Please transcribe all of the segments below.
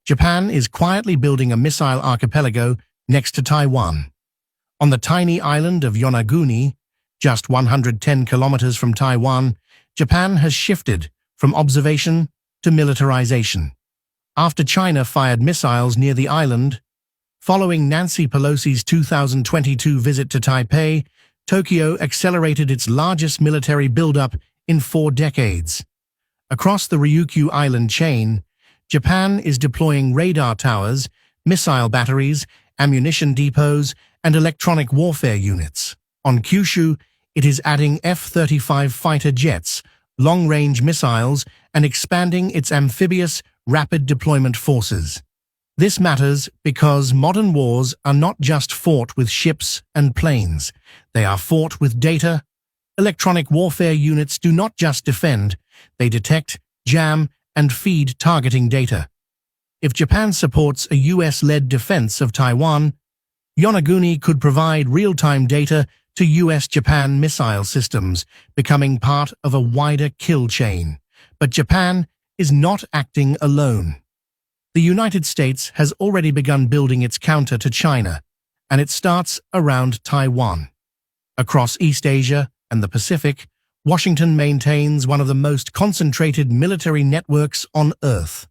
Japan is quietly building a missile archipelago next to Taiwan. On the tiny island of Yonaguni, just 110 kilometers from Taiwan, Japan has shifted from observation to militarization. After China fired missiles near the island, following Nancy Pelosi's 2022 visit to Taipei, Tokyo accelerated its largest military buildup in 4 decades. Across the Ryukyu Island chain, Japan is deploying radar towers, missile batteries, ammunition depots, and electronic warfare units. On Kyushu, it is adding F-35 fighter jets, long-range missiles, and expanding its amphibious, rapid deployment forces. This matters because modern wars are not just fought with ships and planes. They are fought with data. Electronic warfare units do not just defend, they detect, jam, and feed targeting data. If Japan supports a US-led defense of Taiwan, Yonaguni could provide real-time data to US-Japan missile systems, becoming part of a wider kill chain. But Japan is not acting alone. The United States has already begun building its counter to China, and it starts around Taiwan. Across East Asia and the Pacific, Washington maintains one of the most concentrated military networks on Earth.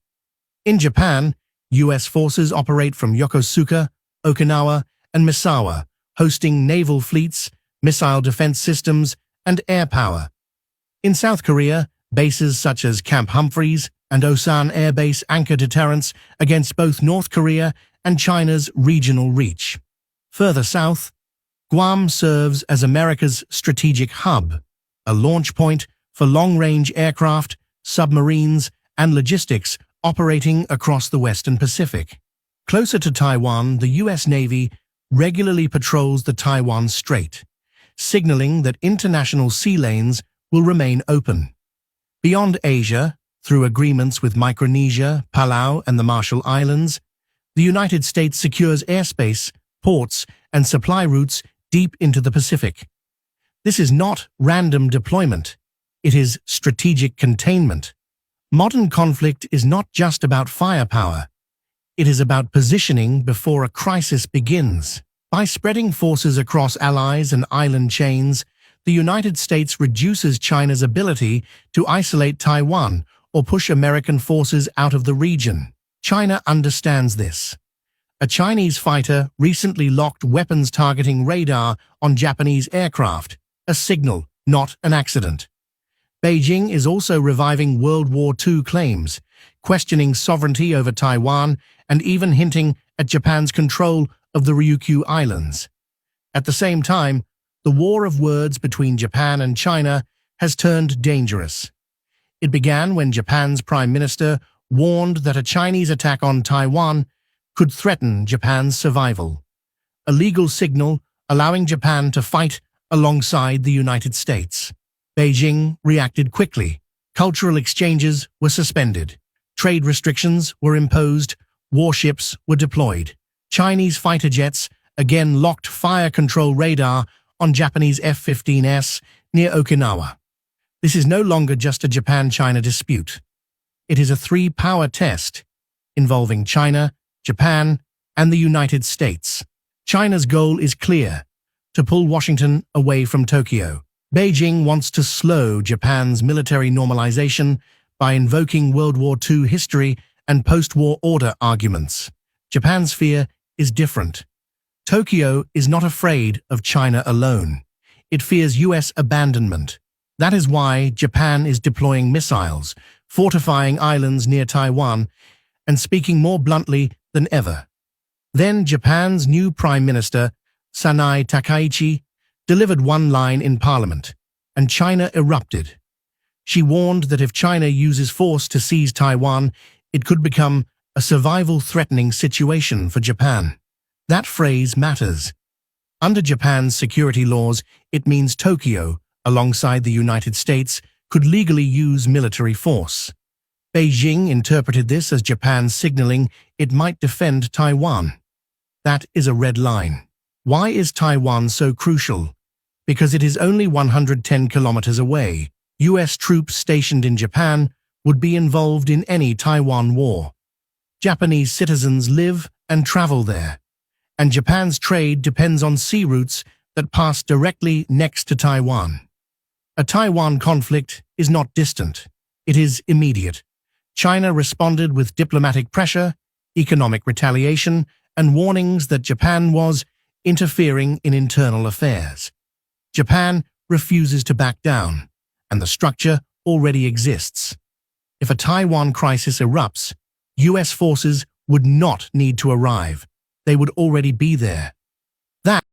In Japan, US forces operate from Yokosuka, Okinawa, and Misawa, hosting naval fleets, missile defense systems, and air power. In South Korea, bases such as Camp Humphreys and Osan Air Base anchor deterrence against both North Korea and China's regional reach. Further south, Guam serves as America's strategic hub, a launch point for long-range aircraft, submarines, and logistics operating across the Western Pacific. Closer to Taiwan, the US Navy regularly patrols the Taiwan Strait, signaling that international sea lanes will remain open. Beyond Asia, through agreements with Micronesia, Palau, and the Marshall Islands, the United States secures airspace, ports, and supply routes deep into the Pacific. This is not random deployment. It is strategic containment. Modern conflict is not just about firepower. It is about positioning before a crisis begins. By spreading forces across allies and island chains, the United States reduces China's ability to isolate Taiwan or push American forces out of the region. China understands this. A Chinese fighter recently locked weapons targeting radar on Japanese aircraft, a signal, not an accident. Beijing is also reviving World War II claims, questioning sovereignty over Taiwan and even hinting at Japan's control of the Ryukyu Islands. At the same time, the war of words between Japan and China has turned dangerous. It began when Japan's Prime Minister warned that a Chinese attack on Taiwan could threaten Japan's survival, a legal signal allowing Japan to fight alongside the United States. Beijing reacted quickly. Cultural exchanges were suspended. Trade restrictions were imposed. Warships were deployed. Chinese fighter jets again locked fire control radar on Japanese F-15s near Okinawa. This is no longer just a Japan-China dispute. It is a three-power test involving China, Japan, and the United States. China's goal is clear: to pull Washington away from Tokyo. Beijing wants to slow Japan's military normalization by invoking World War II history and post-war order arguments. Japan's fear is different. Tokyo is not afraid of China alone. It fears US abandonment. That is why Japan is deploying missiles, fortifying islands near Taiwan, and speaking more bluntly than ever. Then Japan's new Prime Minister, Sanai Takaichi, delivered one line in Parliament, and China erupted. She warned that if China uses force to seize Taiwan, it could become a survival-threatening situation for Japan. That phrase matters. Under Japan's security laws, it means Tokyo, alongside the United States, could legally use military force. Beijing interpreted this as Japan signaling it might defend Taiwan. That is a red line. Why is Taiwan so crucial? Because it is only 110 kilometers away. US troops stationed in Japan would be involved in any Taiwan war. Japanese citizens live and travel there, and Japan's trade depends on sea routes that pass directly next to Taiwan. A Taiwan conflict is not distant. It is immediate. China responded with diplomatic pressure, economic retaliation, and warnings that Japan was interfering in internal affairs. Japan refuses to back down, and the structure already exists. If a Taiwan crisis erupts, US forces would not need to arrive. They would already be there. That